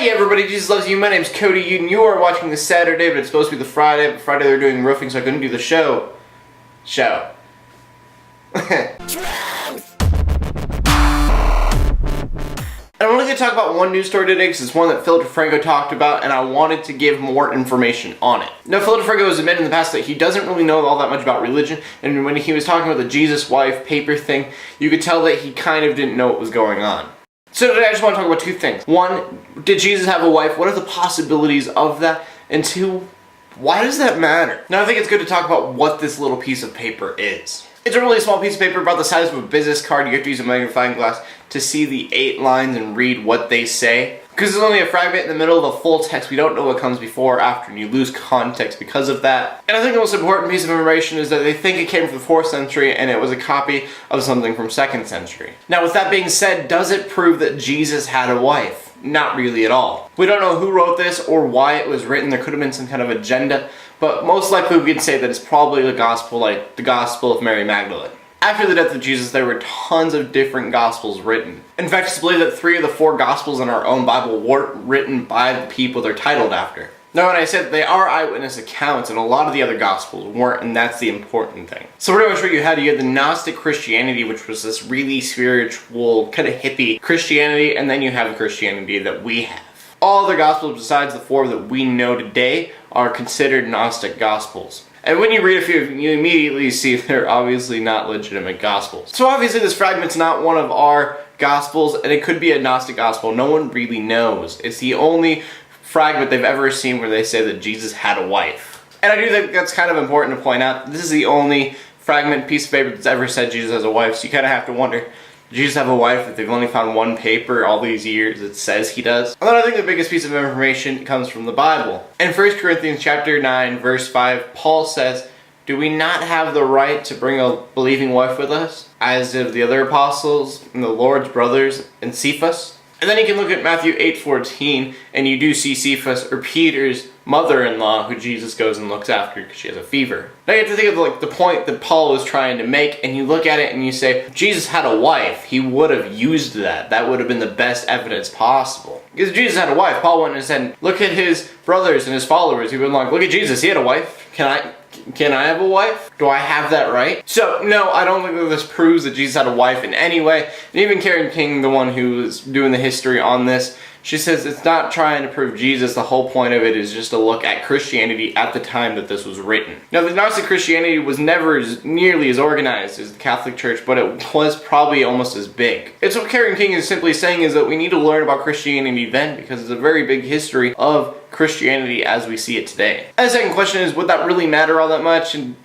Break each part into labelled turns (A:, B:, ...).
A: Hey everybody, Jesus loves you. My name's Cody, and you are watching the Saturday, but it's supposed to be the Friday. But Friday they're doing roofing, so I couldn't do the show. I'm only going to talk about one news story today because it's one that Philip DeFranco talked about, and I wanted to give more information on it. Now, Philip DeFranco has admitted in the past that he doesn't really know all that much about religion, and when he was talking about the Jesus wife paper thing, you could tell that he kind of didn't know what was going on. So today I just want to talk about two things. One, did Jesus have a wife? What are the possibilities of that? And two, why does that matter? Now I think it's good to talk about what this little piece of paper is. It's a really small piece of paper about the size of a business card. You have to use a magnifying glass to see the 8 lines and read what they say. Because there's only a fragment in the middle of the full text, we don't know what comes before or after, and you lose context because of that. And I think the most important piece of information is that they think it came from the 4th century and it was a copy of something from 2nd century. Now with that being said, does it prove that Jesus had a wife? Not really at all. We don't know who wrote this or why it was written. There could have been some kind of agenda, but most likely we could say that it's probably the gospel, like the Gospel of Mary Magdalene. After the death of Jesus, there were tons of different gospels written. In fact, it's believed that 3 of the 4 gospels in our own Bible weren't written by the people they're titled after. Now, when I said they are eyewitness accounts, and a lot of the other gospels weren't, and that's the important thing. So pretty much what you had the Gnostic Christianity, which was this really spiritual, kind of hippie Christianity, and then you have the Christianity that we have. All other gospels besides the 4 that we know today are considered Gnostic gospels. And when you read a few of them, you immediately see they're obviously not legitimate gospels. So obviously this fragment's not one of our gospels, and it could be a Gnostic gospel. No one really knows. It's the only fragment they've ever seen where they say that Jesus had a wife. And I do think that's kind of important to point out. This is the only fragment piece of paper that's ever said Jesus has a wife, so you kind of have to wonder, did Jesus have a wife if they've only found one paper all these years that says he does? And then I think the biggest piece of information comes from the Bible. In 1 Corinthians chapter 9, verse 5, Paul says, "Do we not have the right to bring a believing wife with us, as did the other apostles and the Lord's brothers and Cephas?" And then you can look at Matthew 8:14, and you do see Cephas, or Peter's mother-in-law, who Jesus goes and looks after because she has a fever. Now you have to think of the point that Paul was trying to make, and you look at it and you say, if Jesus had a wife, he would have used that. That would have been the best evidence possible. Because if Jesus had a wife, Paul went and said, look at his brothers and his followers. He would be like, look at Jesus, he had a wife. Can I have a wife? Do I have that right? So, no, I don't think that this proves that Jesus had a wife in any way. And even Karen King, the one who is doing the history on this, she says it's not trying to prove Jesus. The whole point of it is just to look at Christianity at the time that this was written. Now, the Gnostic Christianity was never nearly as organized as the Catholic Church, but it was probably almost as big. It's what Karen King is simply saying is that we need to learn about Christianity then, because it's a very big history of Christianity as we see it today. And the second question is, would that really matter all that much? And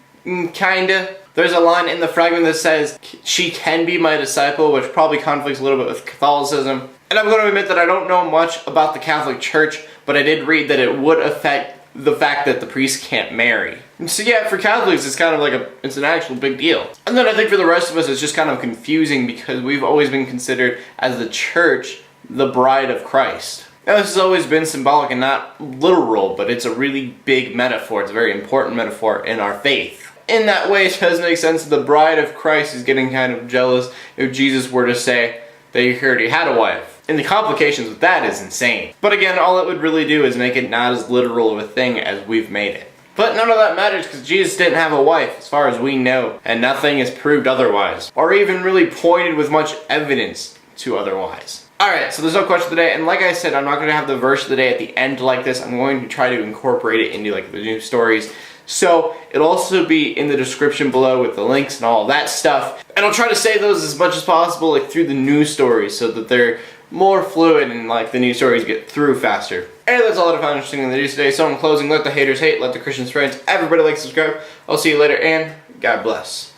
A: kinda. There's a line in the fragment that says, she can be my disciple, which probably conflicts a little bit with Catholicism. And I'm going to admit that I don't know much about the Catholic Church, but I did read that it would affect the fact that the priest can't marry. So yeah, for Catholics, it's kind of it's an actual big deal. And then I think for the rest of us, it's just kind of confusing because we've always been considered, as the church, the bride of Christ. Now this has always been symbolic and not literal, but it's a really big metaphor. It's a very important metaphor in our faith. In that way, it does make sense that the bride of Christ is getting kind of jealous if Jesus were to say that he already had a wife. And the complications with that is insane. But again, all it would really do is make it not as literal of a thing as we've made it. But none of that matters because Jesus didn't have a wife, as far as we know, and nothing is proved otherwise, or even really pointed with much evidence to otherwise. Alright, so there's no question today, and like I said, I'm not going to have the verse of the day at the end like this. I'm going to try to incorporate it into the news stories. So it'll also be in the description below with the links and all that stuff. And I'll try to say those as much as possible through the news stories so that they're more fluid and the news stories get through faster. And that's all that I found interesting in the news today. So in closing, let the haters hate, let the Christians friends, everybody subscribe. I'll see you later, and God bless.